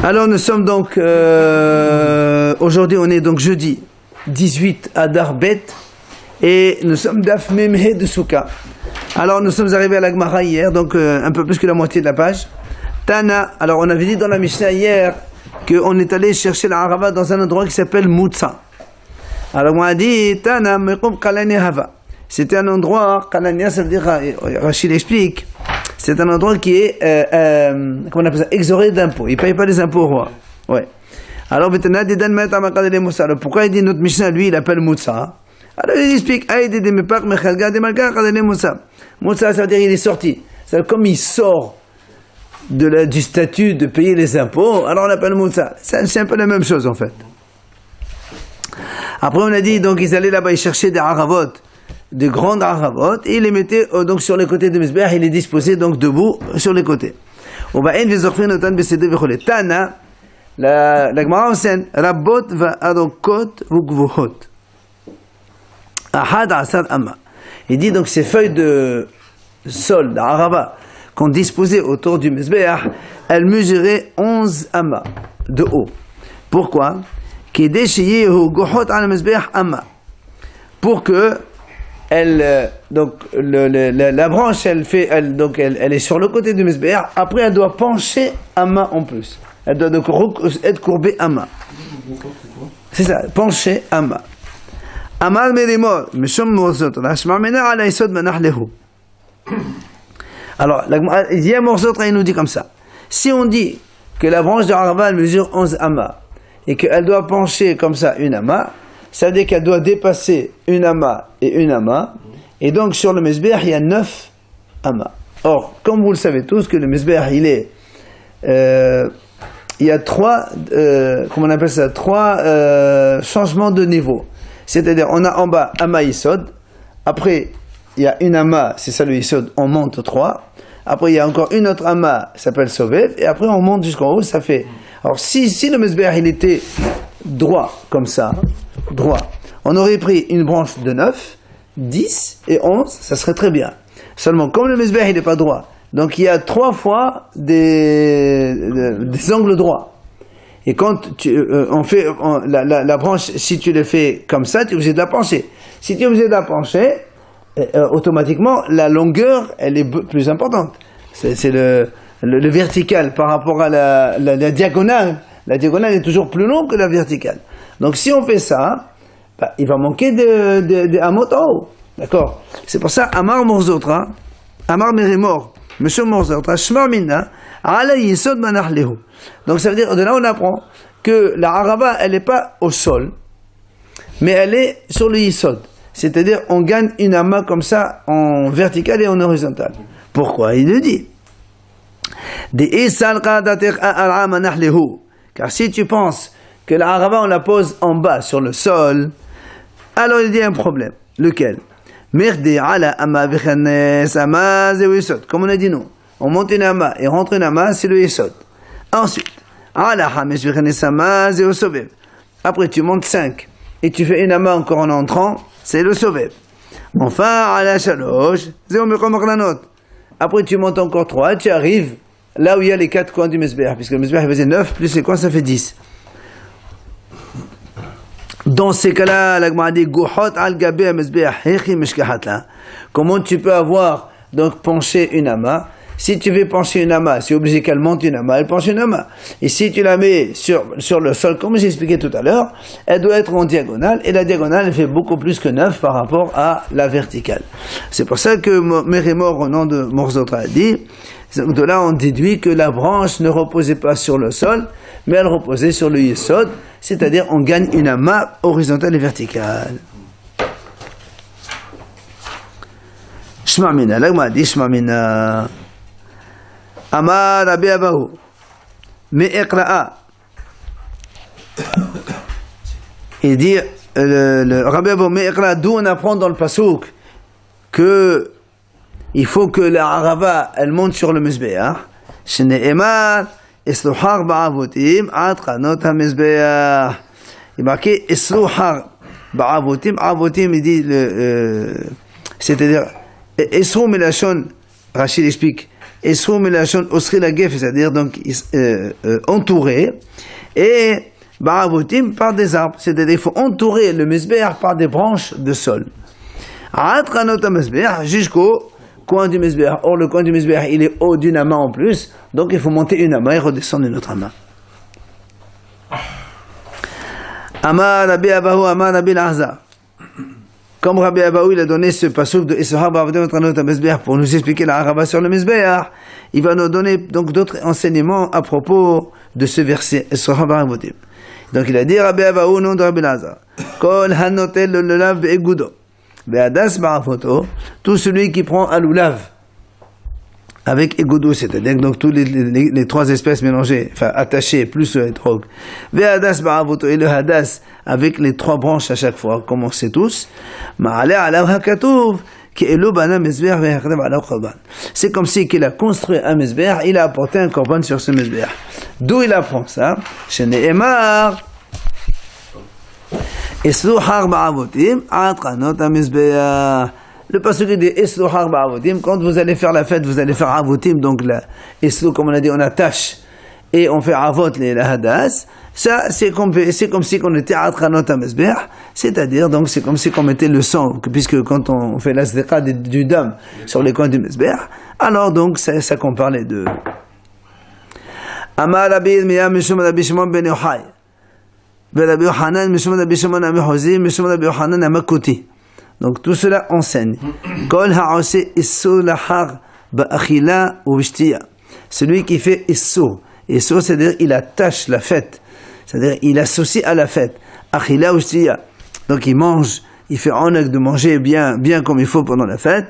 Alors nous sommes donc aujourd'hui on est donc jeudi 18 Adar Bet et nous sommes Daf Memhe de Souka. Alors nous sommes arrivés à la Gemara hier, donc un peu plus que la moitié de la page. Tana, alors on avait dit dans la Mishnah hier qu'on est allé chercher la Arava dans un endroit qui s'appelle Moutsa. Alors on a dit Tana Mekom Kalani Hava. C'était un endroit, Kalania ça veut dire, Rachid explique, c'est un endroit qui est, comment on appelle ça, exoré d'impôts. Il ne paye pas les impôts au roi. Ouais. Alors, pourquoi il dit notre Mishnah, lui, il appelle Moutsa? Alors, il explique, Moutsa, ça veut dire il est sorti. C'est comme il sort du statut de payer les impôts, alors on l'appelle Moutsa. C'est un peu la même chose, en fait. Après, on a dit, donc, ils allaient là-bas, ils cherchaient des haravot, de grandes haravot, et ils les mettaient donc sur les côtés de Mizbeach, il les disposait donc debout sur les côtés. Tana, la Gemara enseigne, Rabot va'arokot v'gvuhot. Ahad asad amma. Il dit donc ces feuilles de sol, d'arava, qu'on disposait autour du Mizbeach, elles mesuraient 11 amma de haut. Pourquoi? Pour que donc la branche elle est sur le côté du Mizbeach, après elle doit pencher amma en plus, elle doit donc être courbée amma, c'est ça, pencher amma. Amal merimor mishum morzot rashma mena ala yisod manahlehu. Alors il y a morzot, il nous dit comme ça, si on dit que la branche de Arava mesure 11 amma et qu'elle doit pencher comme ça une amma, ça veut dire qu'elle doit dépasser une amma et une amma, et donc sur le Mizbeach il y a 9 amma. Or, comme vous le savez tous, que le Mizbeach il y a trois changements de niveau. C'est-à-dire, on a en bas amma yisod, après il y a une amma, c'est ça le yisod, on monte 3, après il y a encore une autre amma, ça s'appelle sovev, et après on monte jusqu'en haut, ça fait. Alors si le Mizbeach il était droit comme ça, droit, on aurait pris une branche de 9, 10 et 11, ça serait très bien. Seulement, comme le Mizbeach il n'est pas droit, donc il y a 3 fois des angles droits. Et quand la branche, si tu le fais comme ça, tu es obligé de la pencher. Si tu es obligé de la pencher, automatiquement, la longueur, elle est plus importante. C'est le vertical par rapport à la diagonale. La diagonale est toujours plus longue que la verticale. Donc si on fait ça, il va manquer de amot en haut. D'accord? C'est pour ça, Amar Morzotra, Amar Merimor, Monsieur Morzotra, Shmar Mina, Ala Yisod Manahlehu. Donc ça veut dire, de là on apprend que la Arava, elle n'est pas au sol, mais elle est sur le Yisod. C'est-à-dire, on gagne une amma comme ça, en vertical et en horizontal. Pourquoi? Il le dit. Car si tu penses que la Arava, on la pose en bas, sur le sol, alors il y a un problème. Lequel? Comme on a dit, non. On monte une amma et rentre une amma, c'est le yesod. Ensuite, après tu montes 5 et tu fais une amma encore en entrant, c'est le sovev. Enfin, après tu montes encore 3 et tu arrives là où il y a les 4 coins du Mizbeach, puisque le Mizbeach faisait 9, plus les coins ça fait 10. Dans ces cas-là, la Gemara dit comment tu peux avoir donc penché une amma? Si tu veux pencher une amma, c'est obligé qu'elle monte une amma, elle penche une amma. Et si tu la mets sur le sol, comme j'ai expliqué tout à l'heure, elle doit être en diagonale, et la diagonale elle fait beaucoup plus que 9 par rapport à la verticale. C'est pour ça que Merimor, au nom de Morzotra, a dit, de là on déduit que la branche ne reposait pas sur le sol, mais elle reposait sur le yesod, c'est-à-dire on gagne une amma horizontale et verticale. Shmamina, là on dit Shmamina. Amar Rabbi Abahu, Me'ekra'a. Il dit, le Rabbi Abahu, Me'ekra'a, d'où on apprend dans le Pasouk que il faut que la Arava, elle monte sur le Mizbeach. Shne'emar, Esluhar ba'avotim, ad chanot ha-Mizbeach. Il est marqué, Esluhar ba'avotim, avotim, il dit, c'est-à-dire, Esru Melachon, Rachid explique, Esrou Melachon Osri la Gef, c'est-à-dire donc entouré, et Baravotim par des arbres, c'est-à-dire il faut entourer le Mesbéach par des branches de sol. Atranot Mesbéach jusqu'au coin du Mesbéach. Or, le coin du Mesbéach, il est haut d'une amas en plus, donc il faut monter une amas et redescendre une autre amas. Amar Rabbi Abahu, Amar Rabbi Lazar. Comme Rabbi Abahu, il a donné ce passouk de Issachar Ba'avotim Atranot Mesbéach pour nous expliquer la haraba sur le Mesbéach, il va nous donner donc d'autres enseignements à propos de ce verset Issachar Ba'avotim. Donc il a dit Rabbi Abahu, nom de Rabbi Lazar, Kol hanotel le lulav be'egudo, be'adas ba'afoto, tout celui qui prend un lulav avec egudo, c'est-à-dire donc tous les trois espèces mélangées, enfin attachées, plus le etrog, be'adas ba'afoto et le hadas avec les trois branches à chaque fois, comme on sait tous, ma'ale alav hakatouv, c'est comme si qu'il a construit un mesbéach, il a apporté un korban sur ce mesbéach. D'où il apprend ça? Chez Nehemar, Eslouhar ba'avotim, atranot ha-mesbéach. Le pasuk dit Eslouhar ba'avotim, quand vous allez faire la fête, vous allez faire avotim, donc là, Eslou, comme on a dit, on attache et on fait avot la hadas. Ça, c'est comme si on était atranot ha-mesbéach, c'est-à-dire, donc, c'est comme si on mettait le sang, puisque quand on fait l'asdeka du dam sur les coins du mesbéach, alors donc, ça compare les deux. Amar Rabbi Yirmiyah mishum Rabbi Shimon ben Yochai, Rabbi Yochanan mishum Rabbi Shimon ha-Mechozi, mishum Rabbi Yochanan ha-Makoti. Donc, tout cela enseigne. Kol ha'oseh issur lahar ba'achila ou b'shtiya. Celui qui fait issur, c'est-à-dire, il attache la fête. C'est-à-dire, il associe à la fête. Achila ou shtiya. Donc, il mange, il fait oneg de manger bien comme il faut pendant la fête.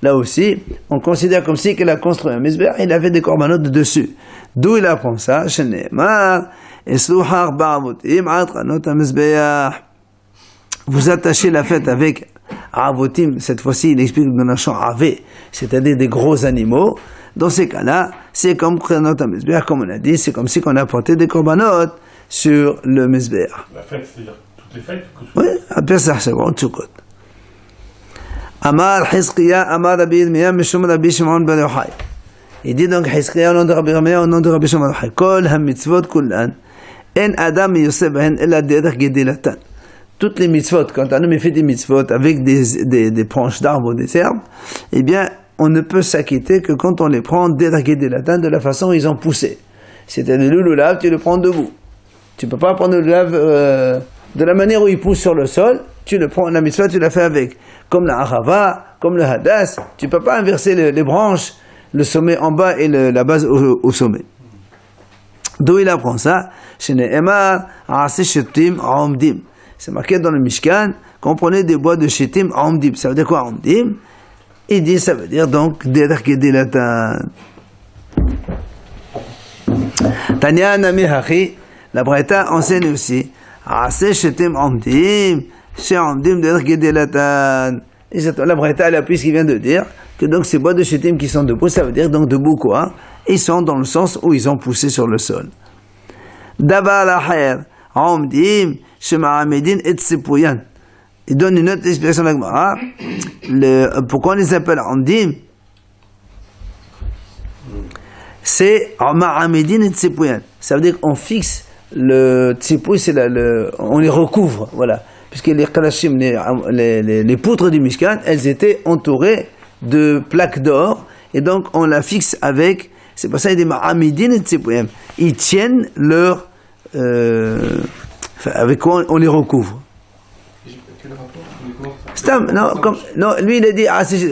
Là aussi, on considère comme si qu'il a construit un misbéach, il avait des korbanot dessus. D'où il apprend ça? Vous attachez la fête avec avotim, cette fois-ci, il explique dans un champ avé, c'est-à-dire des gros animaux. Dans ces cas-là, c'est comme comme on a dit, c'est comme si on apportait des korbanot sur le misbéach. La fête, c'est-à-dire toutes les fêtes? Oui, à Pesach, c'est bon, Tsukot. Amar Hizkiya, Amar Rabbi Yirmiyah, Mishum Rabbi Shimon ben Yochai. Il dit donc Hizkiya au nom de Rabbi Yirmiyah, au nom de Rabbi Shimon ben Yochai. Kol ha-mitzvot kullan, en adam yoseh behen ela derech gedilatan. Toutes les mitzvot, quand un homme fait des mitzvot avec des branches d'arbres ou des herbes, eh bien, on ne peut s'acquitter que quand on les prend derech gedilatan de la façon où ils ont poussé. C'est-à-dire le lulav, tu le prends debout. Tu peux pas prendre le lulav de la manière où il pousse sur le sol, tu le prends, la mitzvah, tu la fais avec. Comme la harava, comme le hadas, tu peux pas inverser les branches, le sommet en bas et la base au sommet. D'où il apprend ça? Chez Nehemar, Aaseh Shetim Omdim. C'est marqué dans le Mishkan qu'on prenait des bois de Shetim Omdim. Ça veut dire quoi Omdim? Il dit, ça veut dire donc, derech gedilatan. Tanya Nami Hachi, la Braïta enseigne aussi, Aaseh Shetim Omdim. La Braïta, elle appuie ce qu'il vient de dire, que donc ces bois de chétim qui sont debout, ça veut dire donc debout quoi? Ils sont dans le sens où ils ont poussé sur le sol. Dabar laher, omdim, shema'amedin et tsepuyan. Il donne une autre explication de la Gemara. Pourquoi on les appelle omdim? C'est ma'amedin et tsepuyan. Ça veut dire qu'on fixe le tsepouy, on les recouvre, voilà. Puisque les kalashim, les poutres du Mishkan, elles étaient entourées de plaques d'or, et donc on la fixe avec, c'est pour ça qu'il y a des ma'amidin et tsepouim. Ils tiennent leur, avec quoi on les recouvre. Non, lui il a dit,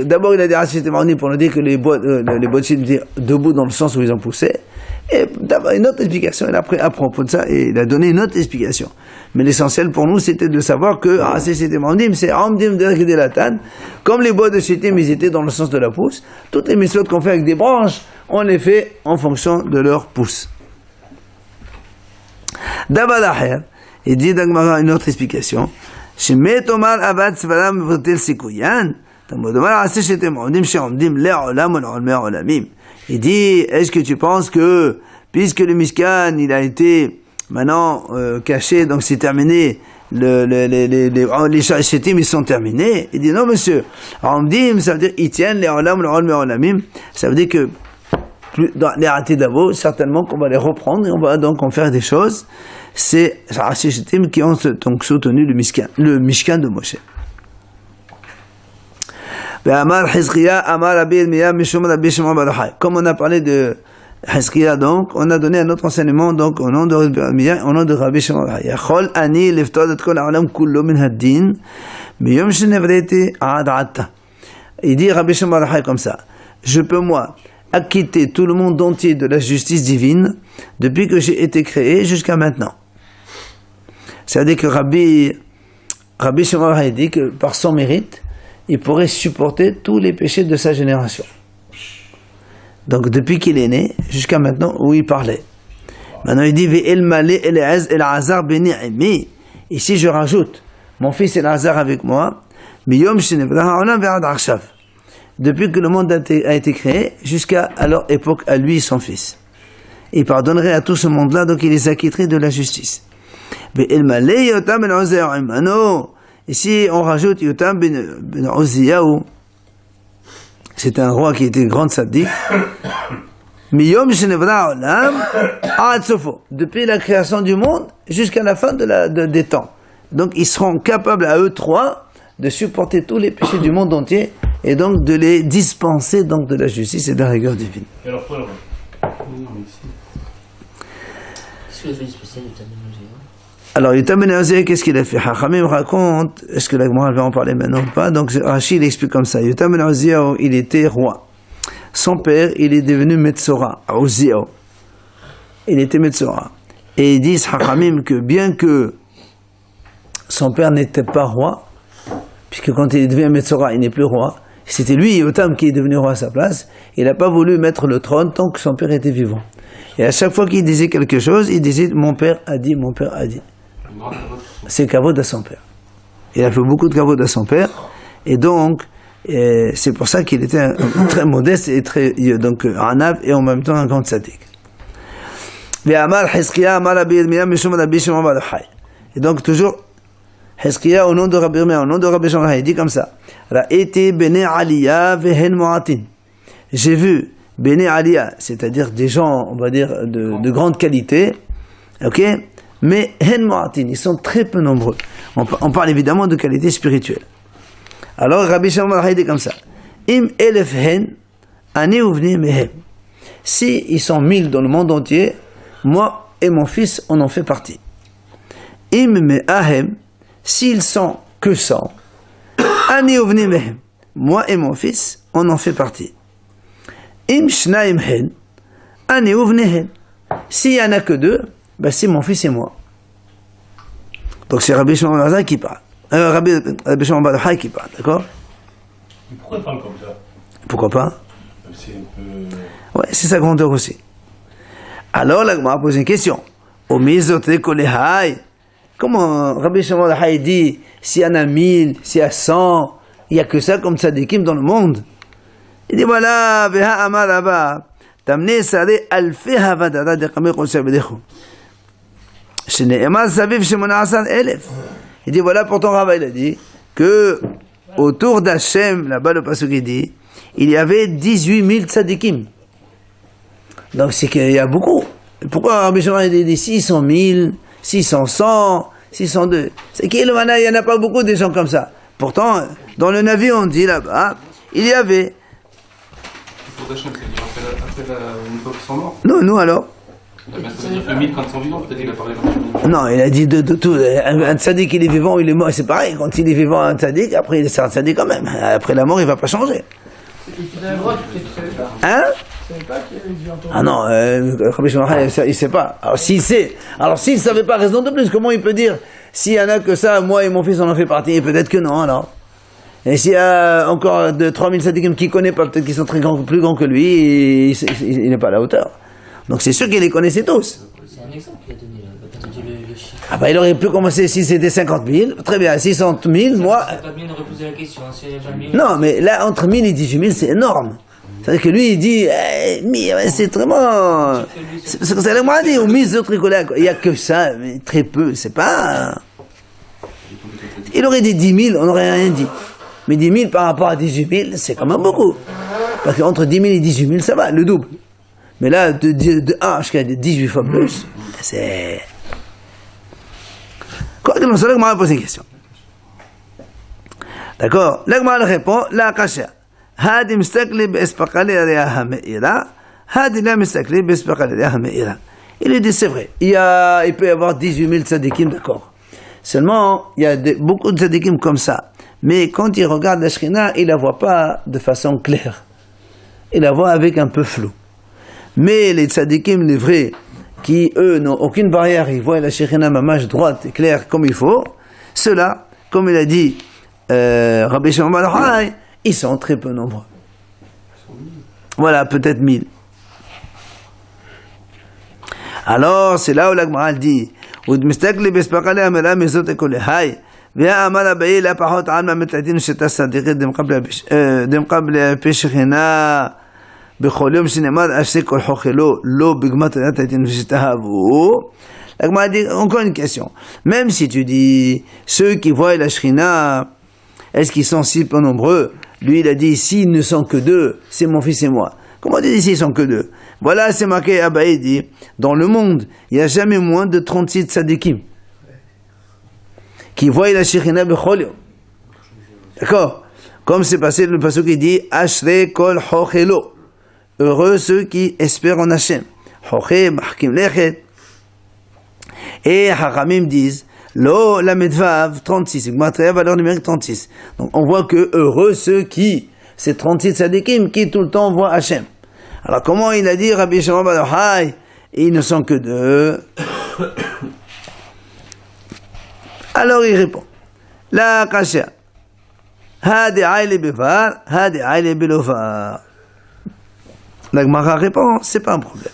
d'abord il a dit pour nous dire que les bois de chine étaient debout dans le sens où ils ont poussé. Et d'abord une autre explication, il a pris à propos de ça et il a donné une autre explication. Mais l'essentiel pour nous c'était de savoir que c'était Amdim, c'est Amdim de la Tan. Comme les bois de Shittim ils étaient dans le sens de la pousse, toutes les mitzvot qu'on fait avec des branches, on les fait en fonction de leur pousse. D'abord il dit dans une autre explication. Shemé Tomar Abad Svaram Votel Sikuyan, Tamodomar Aseh Shetem Amdim Sheamdim Le'olam Ol'olmei Olamim. Il dit, est-ce que tu penses que, puisque le Mishkan, il a été maintenant caché, donc c'est terminé, les shachetim, ils sont terminés. Il dit non, monsieur. Amdim, ça veut dire, ils tiennent les olam, le olme, olamim. Ça veut dire que, dans les Atidavo, certainement qu'on va les reprendre et on va donc en faire des choses. C'est shachetim qui ont donc soutenu le Mishkan de Moshe. Comme on a parlé de Hizkiya, donc, on a donné un autre enseignement, donc, au nom de Rabbi Irmia, au nom de Rabbi Shimon bar Yochai. Yachol ani liftod et kol ha'olam kullo min had-din, miyom shenevreti ad atta. Il dit Rabbi Shimon bar Yochai comme ça. Je peux, moi, acquitter tout le monde entier de la justice divine depuis que j'ai été créé jusqu'à maintenant. C'est-à-dire que Rabbi Shimon bar Yochai dit que par son mérite, il pourrait supporter tous les péchés de sa génération. Donc depuis qu'il est né, jusqu'à maintenant, où il parlait. Maintenant il dit, ici je rajoute, mon fils Elazar avec moi, depuis que le monde a été créé, jusqu'à leur époque, à lui et son fils. Il pardonnerait à tout ce monde-là, donc il les acquitterait de la justice. Ici, on rajoute Yotam ben Oziyahu. C'est un roi qui était grand tzaddik. Miyom shenevra olam ad sofo. Depuis la création du monde jusqu'à la fin des temps. Donc, ils seront capables à eux trois de supporter tous les péchés du monde entier et donc de les dispenser donc de la justice et de la rigueur divine. Et alors, toi, Qu'est-ce qu'il a fait de spécial, Yotam ben Oziyahu? Alors, Yotam ben Oziyahu, qu'est-ce qu'il a fait? Hachamim raconte, est-ce que la Gemara va en parler maintenant ou pas? Donc, Rachid explique comme ça. Yotam ben Oziyahu, il était roi. Son père, il est devenu Metzora, Oziyahu. Il était Metzora. Et ils disent, Hachamim, que bien que son père n'était pas roi, puisque quand il devient Metzora, il n'est plus roi, c'était lui, Yotam, qui est devenu roi à sa place, il n'a pas voulu mettre le trône tant que son père était vivant. Et à chaque fois qu'il disait quelque chose, il disait, mon père a dit, mon père a dit. C'est kavod à son père. Il a fait beaucoup de kavod à son père, et donc, c'est pour ça qu'il était très modeste et très, donc, anav, et en même temps un grand tzaddik. Et donc, toujours, Hizkiya, au nom de Rabbi Irmia, au nom de Rabbi Shimon bar Yochai, il dit comme ça. Ra'eti bene Aliyah vehen mu'atin. J'ai vu bene Aliyah, c'est-à-dire des gens, on va dire, de grande qualité, ok? Mais hen mu'atin, ils sont très peu nombreux. On parle évidemment de qualité spirituelle. Alors Rabbi Shimon bar Yochai dit comme ça. Im elef hen, ani uvni mehem. Si ils sont 1000 dans le monde entier, moi et mon fils, on en fait partie. Im me'ahem, s'ils sont que 100, ani uvni mehem. Moi et mon fils, on en fait partie. Im shnaim hen, ani uvni hen. S'il n'y en a que 2, ben c'est mon fils et moi. Donc c'est Rabbi Shimon bar Yochai qui parle. Rabbi Shimon bar Yochai qui parle, d'accord? Mais pourquoi il parle comme ça? Pourquoi pas? C'est un peu... Ouais, c'est sa grandeur aussi. Alors la Gemara pose une question. Comment Rabbi Shimon bar Yochai dit, s'il y en a 1000, s'il y a 100, il n'y a que ça comme tzadikim dans le monde? Il dit voilà, veha amar Rabba, tamne sare alfi havadara de kameh kosher bedechu. Shne'emar saviv shemona asar elef. Il dit voilà, pourtant Rabba il a dit que autour d'Hachem, là-bas le pasuk il dit, il y avait 18 000 tzadikim. Donc c'est qu'il y a beaucoup. Pourquoi Rabbi Shimon a dit 600 000, 600, 100, 602? C'est qu'il y en a pas beaucoup des gens comme ça. Pourtant, dans le Navi on dit là-bas, il y avait. Autour d'Hachem, c'est-à-dire après une époque sans mort? Non, nous alors. Ça veut dire que 1000 quand ils sont vivants, peut-être qu'il a parlé dans le... Non, il a dit de tout. Un tzaddik, il est vivant, il est mort, c'est pareil. Quand il est vivant, un tzaddik, après, c'est un tzaddik quand même. Après la mort, il va pas changer. Hein? Ah non, Rabbi Shimon bar Yochai, il sait pas. Alors s'il sait, s'il savait pas, raison de plus, comment il peut dire, s'il y en a que ça, moi et mon fils, on en fait partie, et peut-être que non, alors. Et s'il y a encore 3000 tzaddikim qu'il connaît pas, peut-être qu'ils sont très grands, plus grands que lui, il n'est pas à la hauteur. Donc c'est sûr qu'il les connaissait tous. C'est un exemple qu'il a donné, là. Quand tu dis le chiffre. Ah bah il aurait pu commencer si c'était 50 000, très bien, 600 000, moi... Ça pas bien de reposer la question, hein, c'est 20 000. Non, mais là, entre 1000 et 18 000, c'est énorme. C'est-à-dire que lui, il dit, c'est vraiment... C'est ce que ça l'a dit, au mise de tricola, il n'y a que ça, mais très peu, c'est pas... Il aurait dit 10 000, on n'aurait rien dit. Mais 10 000 par rapport à 18 000, c'est quand même beaucoup. Parce qu'entre 10 000 et 18 000, ça va, le double. Mais là, de 1 jusqu'à 18 fois plus, c'est... Quoi qu'il en soit, l'Agmara pose une question. D'accord? L'Agmara répond, la kasha. Hadi mistakli b'espakali ariyaha me'ira. Hadi la mistakli b'espakali ariyaha me'ira. Il lui dit, c'est vrai. Il peut y avoir 18 000 tzadikim, d'accord. Seulement, il y a beaucoup de tzadikim comme ça. Mais quand il regarde la Shrina, il la voit pas de façon claire. Il la voit avec un peu flou. Mais les tzadikim, les vrais, qui eux n'ont aucune barrière, ils voient la Shrina mamash droite et claire comme il faut, ceux-là, comme il a dit Rabbi Shimon bar Yochai, ils sont très peu nombreux. Voilà, peut-être 1000. Alors, c'est là où l'Agmara dit Udmistakli b'espakali amela mezot ekole hay והאמר הבאי לה פחות עלמא מתלתין שתה סדיqית דמקבל פשכינה בכל יום שנאמר אשרי כל חוכלו לא בגמת תלתין ושתהבו. L'Agmara dit encore une question. Même si tu dis ceux qui voient la Shrina, est-ce qu'ils sont si peu nombreux? Lui il a dit s'ils ne sont que 2, c'est mon fils et moi. Comment tu dis s'ils sont que 2? Voilà, c'est marqué, Abaye dit, dans le monde, il n'y a jamais moins de 36 tzadikim qui voient la Shekhinah b'chol yom. D'accord? Comme c'est passé le passage qui dit, Ashrei kol chochelo. Heureux ceux qui espèrent en Hachem. Choche, mahkim lechet. Et Hachamim disent, Lo la medvav 36, Gmatria valeur numérique 36. Donc on voit que heureux ceux qui, c'est 36 tzadikim qui tout le temps voient Hachem. Alors comment il a dit Rabbi Shimon bar Yochai, ils ne sont que 2. Alors il répond, la kasha, hadi aïli bevar, hadi aïli belovar. La Gemara répond, c'est pas un problème.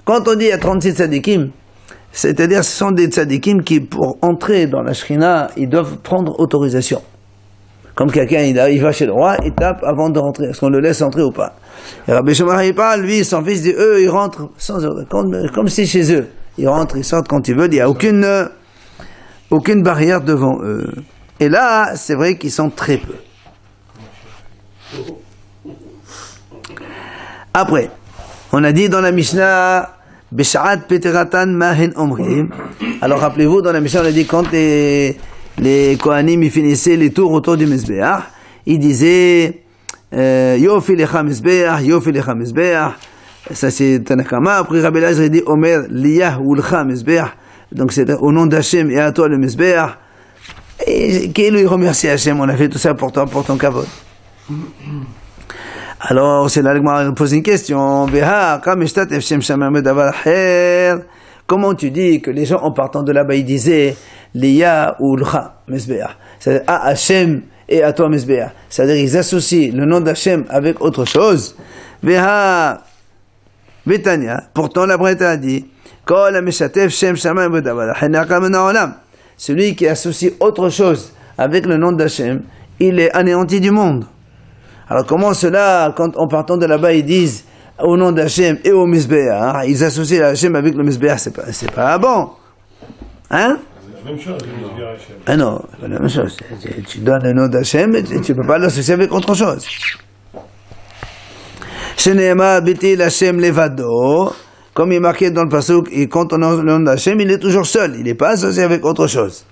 Quand on dit il y a 36 tzadikim, c'est-à-dire ce sont des tzadikim qui, pour entrer dans la Shrina, ils doivent prendre autorisation. Comme quelqu'un, il va chez le roi, il tape avant de rentrer. Est-ce qu'on le laisse entrer ou pas? Et Rabbi Shimon il parle, lui, son fils dit, eux, ils rentrent sans comme si chez eux. Ils rentrent, ils sortent quand ils veulent, il n'y a aucune barrière devant eux. Et là, c'est vrai qu'ils sont très peu. Après, on a dit dans la Mishnah, Besha'at Peteratan Mahin Omrim. Alors rappelez-vous, dans la Mishnah, on a dit quand les Kohanim ils finissaient les tours autour du Mizbeach, ils disaient Yofi lecha Mizbeach, Yofi lecha Mizbeach. Ça c'est Tanakama. Après Rabbi Elazar dit Omer liyah ulcha Mizbeach. Donc c'est au nom d'Hachem et à toi le Mizbeach. Et qu'il lui remercie Hachem, on a fait tout ça pour toi, pour ton kavod. Alors c'est là que je pose une question. Comment tu dis que les gens en partant de là-bas ils disaient Liya ou Lcha Mizbeach, c'est-à-dire à Hachem et à toi Mizbeach, c'est-à-dire ils associent le nom d'Hachem avec autre chose. Veha Betania, pourtant la Braïta a dit Kol Mishatef Shem Shamayim Bedavar Henakam Naolam, celui qui associe autre chose avec le nom d'Hachem, il est anéanti du monde. Alors comment cela, quand en partant de là-bas ils disent au nom d'Hachem et au Mizbeach, ils associent Hachem avec le Mizbeach, c'est pas bon, hein? La même chose, le Mizbeach Hachem. Ah non, c'est pas la même chose. Tu donnes le nom d'Hachem et tu ne peux pas l'associer avec autre chose. Sheneema B'til Hachem Levado, comme il est marqué dans le pasuk, et quand on a le nom d'Hachem, il est toujours seul, il n'est pas associé avec autre chose.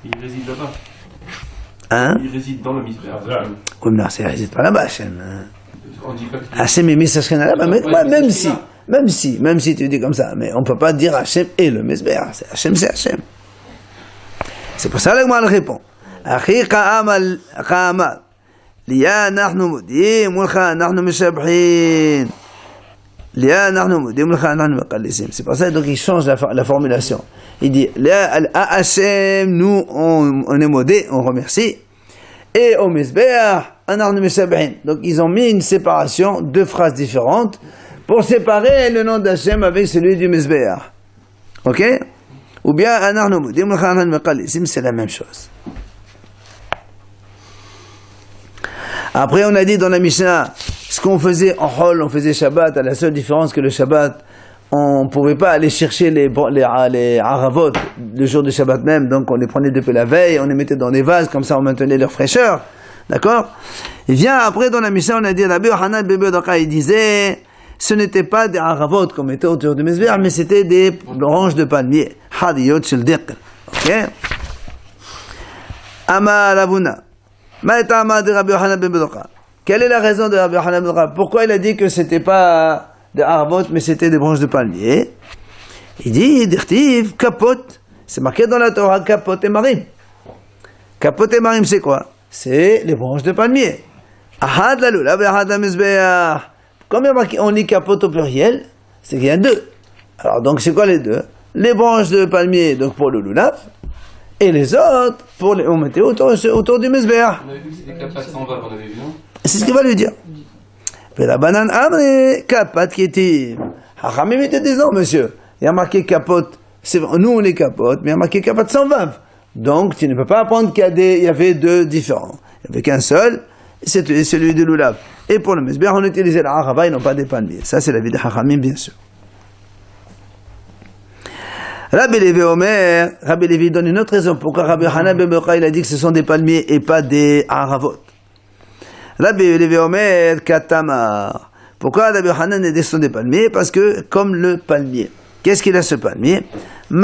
Il réside là-bas. Hein? Il réside dans le Mizbeach. Oui, mais non, il ne réside pas là-bas, Hachem. On dit pas qu'il Hachem est mis sa Shekhinah là-bas, même si tu dis comme ça, mais on ne peut pas dire Hachem et le Mizbeach, c'est Hachem, c'est Hachem. C'est pour ça que l'Agmara répond. Achi Ka'amar, Liya nahnu mudim, mulcha nahnu mishabhin. Liya nahnu mudim, mulcha nahnu meqallisim. C'est pour ça donc il change la formulation. Il dit, à Hachem, nous on est modé, on remercie, et au Mizbeach, nahnu mishabhin. Donc ils ont mis une séparation, 2 phrases différentes, pour séparer le nom d'Hachem avec celui du Mizbeach. Ok? Ou bien, c'est la même chose. Après, on a dit dans la Mishnah, ce qu'on faisait en Hol, on faisait Shabbat, à la seule différence que le Shabbat, on ne pouvait pas aller chercher les haravot le jour du Shabbat même, donc on les prenait depuis la veille, on les mettait dans des vases, comme ça on maintenait leur fraîcheur. D'accord? Il vient après dans la Mishnah, on a dit, Rabbi Yochanan ben Bedoka, il disait, ce n'était pas des haravot comme était autour du Mizbeach, mais c'était des branches de palmier. Hadiyot shel diql. Ok? Ama Ravuna. Ma'eta ama de Rabbi Yochanan ben Bedoka. Quelle est la raison de Rabbi Yochanan ben Bedoka? Pourquoi il a dit que c'était pas des haravot, mais c'était des branches de palmier? Il dit, dirtiv, kapot. C'est marqué dans la Torah, kapot et marim. Kapot et marim, c'est quoi? C'est les branches de palmier. Ahad la lulav et ahad la mizbeach. Comme on lit kapot au pluriel, c'est qu'il y a deux. Alors donc c'est quoi les deux? Les branches de palmier, donc pour le lulav, et les autres, on mettait autour du mizbeach. On avait vu que c'était kapat sans vav, on avait vu, non? C'est ce qu'il va lui dire. Mais la banane amre, kapat qui était. Hachamim était des non, monsieur. Il y a marqué kapot. Nous on les capote, mais il y a marqué kapat sans vav. Donc, tu ne peux pas apprendre qu'il y avait deux différents. Il n'y avait qu'un seul, c'est celui de l'Oulav. Et pour le Mizbeach, on utilisait l'Arava et non pas des palmiers. Ça, c'est la vie de Chachamim, bien sûr. Rabbi Levi donne une autre raison. Pourquoi Rabbi Yochanan ben Bedoka, il a dit que ce sont des palmiers et pas des Aravot. Rabbi Levi Omer, Katamar. Pourquoi Rabbi Yochanan dit que ce sont des palmiers? Parce que, comme le palmier. Qu'est-ce qu'il a ce palmier? Il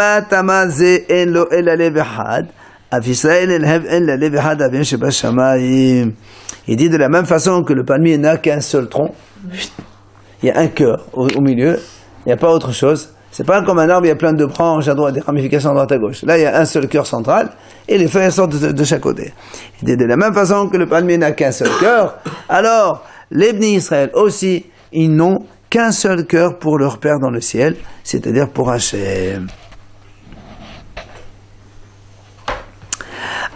dit de la même façon que le palmier n'a qu'un seul tronc, il y a un cœur au milieu, il n'y a pas autre chose. C'est pas comme un arbre, il y a plein de branches à droite, des ramifications à droite à gauche. Là, il y a un seul cœur central et les feuilles sortent de chaque côté. Il dit de la même façon que le palmier n'a qu'un seul cœur, alors les Bnei Israël aussi, ils n'ont qu'un seul cœur pour leur Père dans le ciel, c'est-à-dire pour Hachem.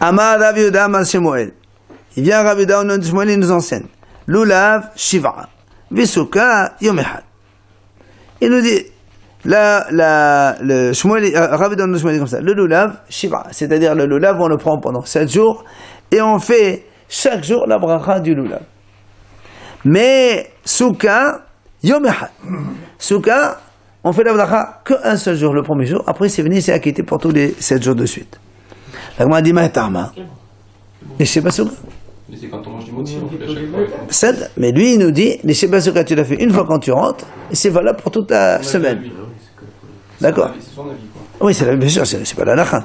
Amar Rav Yehuda Amar Shemuel. Il vient Rav Yehuda au nom de Shemuel, il nous enseigne. Lulav Shiva, Visuka Yom Echad. Il nous dit, le Shemuel, Rav Yehuda au nom de Shemuel comme ça. Le Lulav Shiva, c'est-à-dire le Lulav, on le prend pendant 7 jours et on fait chaque jour la bracha du Lulav. Mais Souka Yom Echad. Souka, on fait la bracha qu'un seul jour, le premier jour. Après, c'est venu, c'est acquitté pour tous les 7 jours de suite. La Gemara dit Maïtarma. Les Sheba Souka. Mais c'est quand on mange du moti, on fait à chaque fois. C'est, mais lui, il nous dit les Sheba Souka, tu l'as fait une fois quand tu rentres, et c'est valable pour toute ta semaine. D'accord? C'est son avis, quoi. Oui, c'est la, bien sûr, c'est pas la lacha.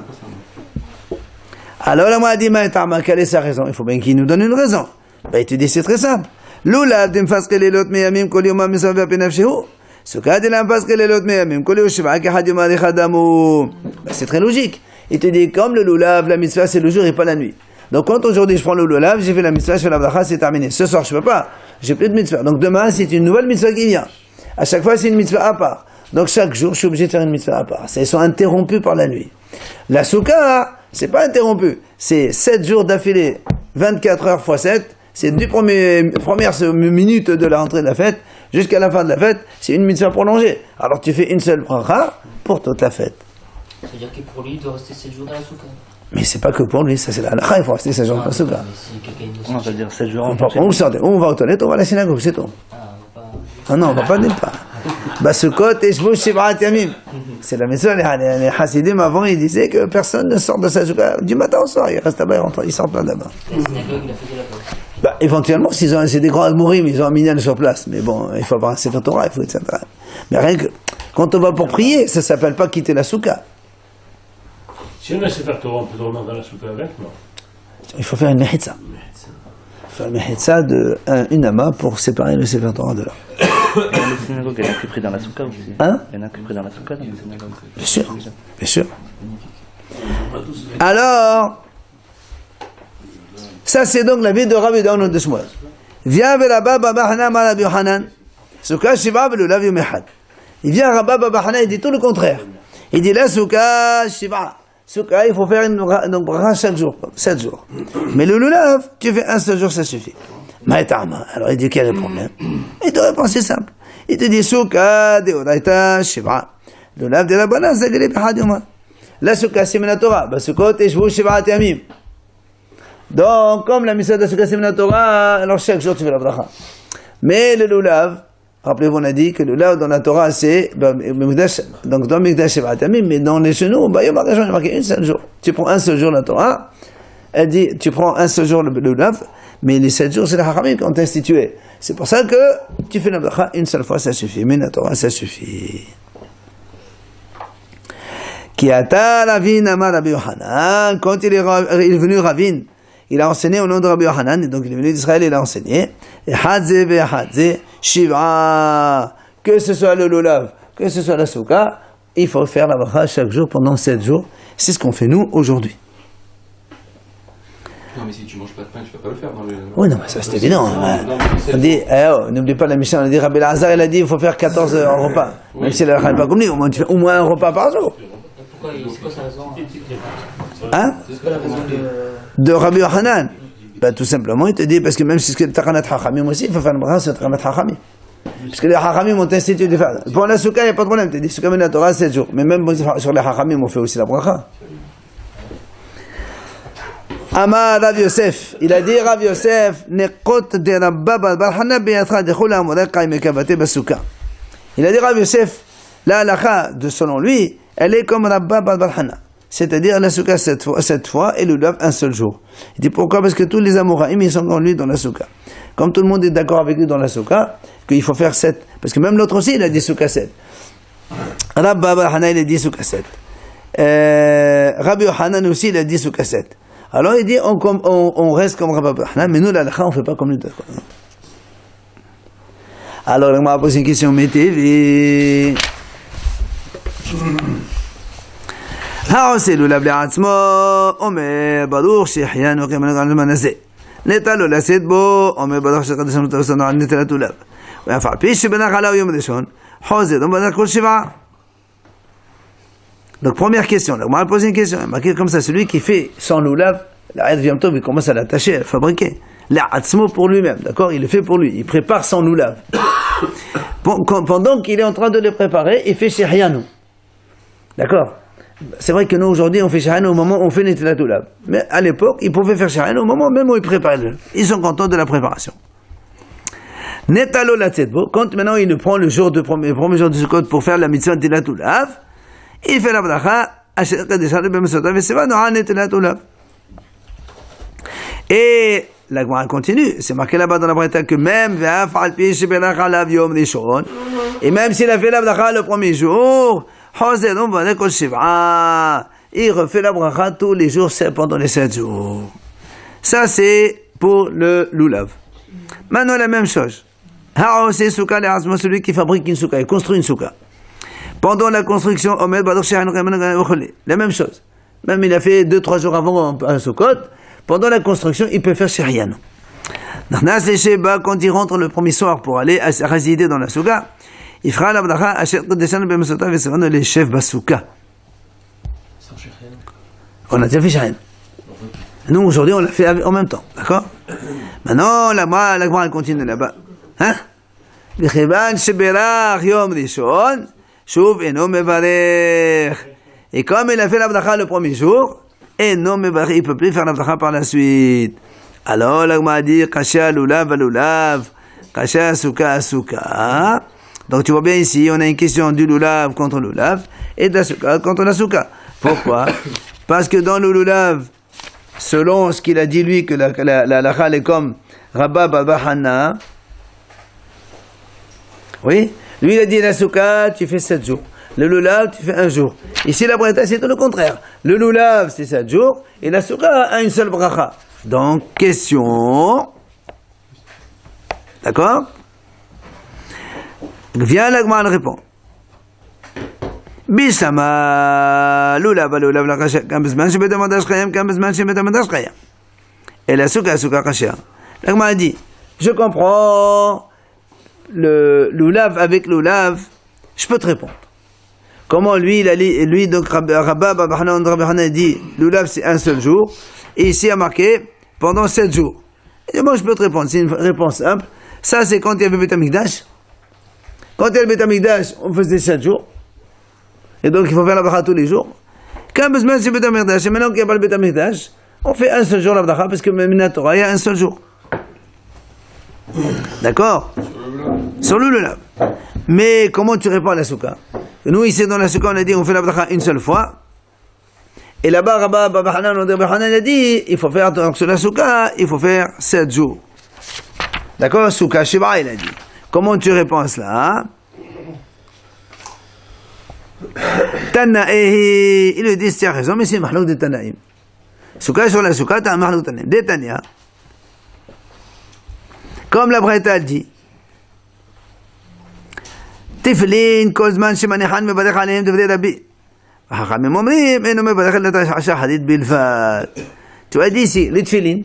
Alors la Gemara dit Maïtarma, quelle est sa raison? Il faut bien qu'il nous donne une raison. Ben, il te dit c'est très simple. Lulav d'imfaske lelot meyamim kol yoma misav penafshehu. Souka de l'imfaske lelot meyamim kol yoshva kehad yom adechadamu. C'est très logique. Il te dit, comme le lulav, la mitzvah, c'est le jour et pas la nuit. Donc, quand aujourd'hui je prends le lulav, j'ai fait la mitzvah, je fais la bracha, c'est terminé. Ce soir, je peux pas. J'ai plus de mitzvah. Donc, demain, c'est une nouvelle mitzvah qui vient. À chaque fois, c'est une mitzvah à part. Donc, chaque jour, je suis obligé de faire une mitzvah à part. Ils sont interrompus par la nuit. La souka, c'est pas interrompu. C'est 7 jours d'affilée, 24 heures x 7. C'est du première minute de la rentrée de la fête jusqu'à la fin de la fête. C'est une mitzvah prolongée. Alors, tu fais une seule bracha pour toute la fête. C'est-à-dire que pour lui, il doit rester 7 jours dans la souka. Mais c'est pas que pour lui, ça c'est la halakha, il faut rester 7 jours dans la souka. On va dire 7 jours. On va aux toilettes, on va à la synagogue, c'est tout. Ah non, on va pas nulle part. Basukot et Shvu Shiv'at Yamim. C'est la maison, les Hasidim avant, ils disaient que personne ne sort de sa souka du matin au soir, ils restent là-bas, ils sortent pas là-bas. La synagogue, il a fait de la place. Bah, éventuellement, s'ils ont, c'est des grands admourim, ils ont un minyan sur place. Mais bon, il faut avoir un Sefer Torah, il faut etc. Mais rien que, quand on va pour prier, ça s'appelle pas quitter la souka. Si on a Sefer Torah, on peut dormir dans la souka avec, non? Il faut faire une mehitza. Il faut faire une mehitza une ama pour séparer le Sefer Torah de là. La synagogue, elle a que pris dans la souka aussi. Hein? Elle a que pris dans la souka dans la synagogue. Bien sûr, bien sûr. Alors, ça c'est donc la vie de Rabbi Yehuda de Shmuel. Viens vers Rabba Baba Hanan à Rabbi Yochanan. Souka Shiva le Lav Yom Echad. Il vient Rabba Baba Hanan, il dit tout le contraire. Il dit là Souka Shiva. Souka, il faut faire une bracha chaque jour, 7 jours. Mais le lulav, tu fais un seul jour, ça suffit. Maïtarma. Alors il dit quel est le problème? Il te répond, c'est simple. Il te dit Souka Deodaita Shiva. Le lulav de la bonne, c'est le Pehad Yoma. La Souka c'est la Torah. Basukot et Shvu Shiva Yamim. Donc, comme la mitzvah de la Souka c'est la Torah, alors chaque jour tu fais la bracha. Mais le lulav, Rappelez-vous, on a dit que le lulav dans la Torah, c'est, donc dans Mikdash c'est Vatamim, mais dans les genoux, il y a marqué une seule jour. Tu prends un seul jour la Torah, elle dit, tu prends un seul jour le lulav, mais les 7 jours, c'est la Hachamim qui ont institué. C'est pour ça que tu fais la bracha une seule fois, ça suffit. Mais la Torah, ça suffit. Qui ata Ravin Amar Rabbi Yochanan, quand il est venu Ravin, il a enseigné au nom de Rabbi Yochanan, et donc il est venu d'Israël, il a enseigné. Et Hadze ve'Hadze Shiva, que ce soit le lulav, que ce soit la souka, il faut faire la bracha chaque jour pendant 7 jours. C'est ce qu'on fait nous aujourd'hui. Non, mais si tu manges pas de pain, tu vas pas le faire dans le. Oui, non, mais ça c'est évident. On dit, n'oublie pas la Mishnah, on a dit, Rabbi Lazar, il a dit, il faut faire 14 repas. Oui. Même si la n'est pas comme lui, au moins tu fais au moins un repas par jour. Pourquoi c'est quoi sa raison Hein? C'est quoi la raison De Rabbi Yochanan. Ben, tout simplement, il te dit, parce que même si c'est le Taranat Hachamim aussi, il faut faire une bracha sur le Taranat Hachamim. Parce que les Hachamim ont institué de faire. Pour la Souka, il n'y a pas de problème. Tu dis, Souka la Torah, 7 jours. Mais même sur les Hachamim, on fait aussi la bracha. Amar Rav Yosef, il a dit Rav Yosef, Nekot de Rabba Barhana Beyatra de Chula Morekai Mekavate Basuka. Il a dit Rav Yosef, la halakha de selon lui, elle est comme Rabba Barhana. C'est-à-dire la souka 7 fois et le lulav un seul jour. Il dit pourquoi? Parce que tous les Amoraïm, ils sont comme lui dans la souka. Comme tout le monde est d'accord avec lui dans la souka, qu'il faut faire 7. Parce que même l'autre aussi, il a dit souka 7. Rabba Barhana, il a dit souka 7. Rabbi Yochanan aussi, il a dit souka 7. Alors il dit, on reste comme Rabbi Barhana, mais nous, la halakha, on ne fait pas comme lui. Alors, on m'a posé une question, mais TV. העושה לולב לעצמו אומר ברוך שהחיינו כמנהג על הזמן הזה נטל לו לשאת בו אומר ברוך שקדשנו תרסנו על נטילת לולב ואף על פי שבנח עליו יום ראשון חוזר ובנח כל 7. Donc première question, là, on m'a posé une question, marqué comme ça, celui qui fait sans lulav, la aide vient tôt, il commence à l'attacher, à le fabriquer. L'atzmo pour lui-même, d'accord, il le fait pour lui, il prépare sans lulav. Pendant qu'il est en train de le préparer, il fait shehyanou. D'accord? C'est vrai que nous aujourd'hui on fait shehyanou au moment où on fait netilat lulav. Mais à l'époque, ils pouvaient faire shehyanou au moment même où ils préparaient le. Ils sont contents de la préparation. Netalo latzetbo, quand maintenant il prend le premier jour de Sukkot pour faire la mitzvah netilat lulav, il fait la bracha, asher kadeshanu b'mesotav v'seva no'a netilat lulav. Et la Gemara continue, c'est marqué là-bas dans la bracha que même ve'af al pi shebenach alav yom rishon, et même s'il a fait la bracha le premier jour, il refait la bracha tous les jours pendant les 7 jours. Ça c'est pour le lulav. Maintenant la même chose. C'est celui qui fabrique une souka, il construit une souka. Pendant la construction, la même chose. Même il a fait 2-3 jours avant un soukot, pendant la construction, il peut faire shehyanou. Quand il rentre le premier soir pour aller résider dans la souka, il fera la bracha asher qadeshanu b'mesotav v'sevanu les chefs basouka. On a déjà fait shehyanou. Nous aujourd'hui on l'a fait en même temps, d'accord? Maintenant la Gemara continue là-bas. Hein? V'chivan sheberach yom rishon shuv eno mevarech. Et comme il a fait la bracha le premier jour, eno mevarech, il peut plus faire la bracha par la suite. Alors la Gemara dit kasha lulav lulav, kasha souka souka. Donc tu vois bien ici, on a une question du lulav contre le lulav et de la souka contre la souka. Pourquoi? Parce que dans le lulav, selon ce qu'il a dit lui, que la halakha est comme Rabba Barhana, oui, lui il a dit la souka, tu fais 7 jours. Le lulav, tu fais 1 jour. Ici la bracha, c'est tout le contraire. Le lulav, c'est 7 jours et la souka a une seule bracha. Donc, question. D'accord? Viens la Gemara répond. Bishama lulav la kasha kam bezman shebet amadash chayam kam bezman shebet amadash chayam. Et la souka kasha. La Gemara dit, je comprends le lulav avec le lulav, je peux te répondre. Comment lui donc Rabba Barhana dit lulav c'est 1 seul jour et ici il a marqué pendant 7 jours. Et moi je peux te répondre, c'est une réponse simple. Ça c'est quand il y avait Beit Hamikdash. Quand il y a le Beit Hamikdash, on faisait 7 jours. Et donc il faut faire la bracha tous les jours. Quand besoin c'est Beit Hamikdash, et maintenant qu'il n'y a pas le Beit Hamikdash, on fait 1 seul jour la bracha parce que même dans la Torah il y a 1 seul jour. D'accord? Sur le Sur le lulav. Mais comment tu réponds à la souka? Nous, ici, dans la souka, on a dit on fait la bracha une seule fois. Et là-bas, Rabba Hanan a dit il faut faire, donc sur la souka, il faut faire 7 jours. D'accord? Souka Shiva, il a dit. Comment tu réponds à cela? Tanaï, il lui dit, tu as raison, mais c'est un mahlouk de Tanaïm. Souka sur la souka, tu as un mahlouk de Tanaïm. Des Tania. Comme la Braïta dit, Tiflin, Kozman, Shemanichan, Mebadech Aleim, Devdei Rabbi. Hachamim omrim, Eno Mebadech Latashah Hadid Bilfat. Tu as dit ici, les Tfilin,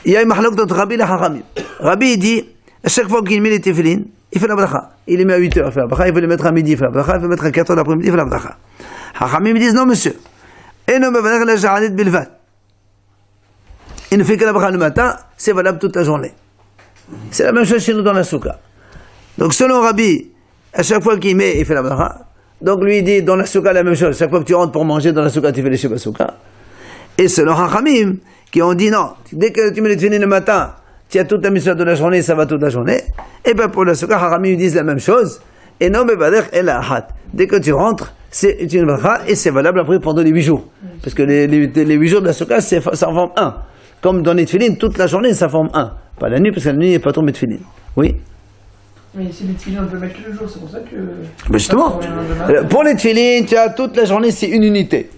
il y a un mahlouk entre Rabbi et la Hachamim. Rabbi dit, à chaque fois qu'il met les Tiflin, il fait la bracha. Il les met à 8h, il fait la bracha, il veut les mettre à midi, il fait la bracha, il veut les mettre à 4h l'après-midi, il fait la bracha. Hachamim disent, non monsieur, Eno Mebadech Latashah Hadid Bilfat. Il ne fait que la bracha le matin, c'est valable toute la journée. C'est la même chose chez nous dans la souka. Donc selon Rabbi, à chaque fois qu'il met, il fait la bracha. Donc lui il dit dans la souka la même chose. Chaque fois que tu rentres pour manger dans la souka, tu fais les shiva souka. Et selon Hachamim, qui ont dit non, dès que tu mets les tefillin le matin, tu as toute la mission de la journée, ça va toute la journée. Et bien pour la souka, Hachamim disent la même chose. Et non, mais el ahad. Dès que tu rentres, c'est une bracha et c'est valable après pendant les 8 jours. Parce que les 8 jours de la souka, ça forme 1. Comme dans les tefillin, toute la journée, ça forme 1. Pas la nuit, parce que la nuit, il n'y a pas tombé de tefillin. Oui. Mais si les tefillin, on peut mettre tous les jours, c'est pour ça que... Mais justement, pour les tefillin, tu as toute la journée, c'est une unité.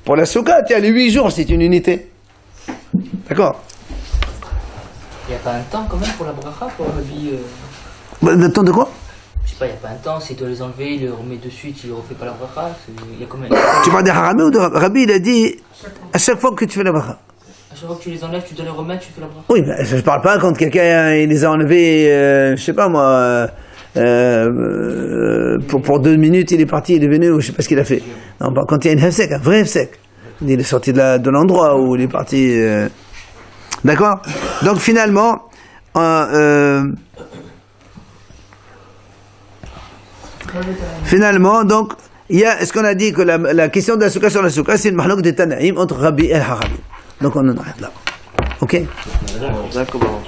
Pour la souka, tu as les 8 jours, c'est une unité. D'accord? Il n'y a pas un temps quand même pour la bracha, pour Rabbi Le temps de quoi? Je sais pas, il n'y a pas un temps, s'il doit les enlever, il les remet de suite, il ne refait pas la bracha, il y a combien? Tu parles de Harami ou de Rabbi? Il a dit, à chaque fois que tu fais la bracha. À chaque fois que tu les enlèves, tu dois les remettre, tu fais la bracha. Oui, mais je ne parle pas quand quelqu'un il les a enlevés, je sais pas moi, pour 2 minutes, il est parti, il est venu, ou je sais pas ce qu'il a fait. Non, quand il y a une hefsek, un vrai hefsek. Il est sorti de l'endroit où il est parti. D'accord? Donc finalement, donc, il y a, est-ce qu'on a dit que la question de la souka sur la souka, c'est une mahlouk de Tanaïm entre Rabbi et Hachamim. Donc on en arrête là. Ok? D'accord.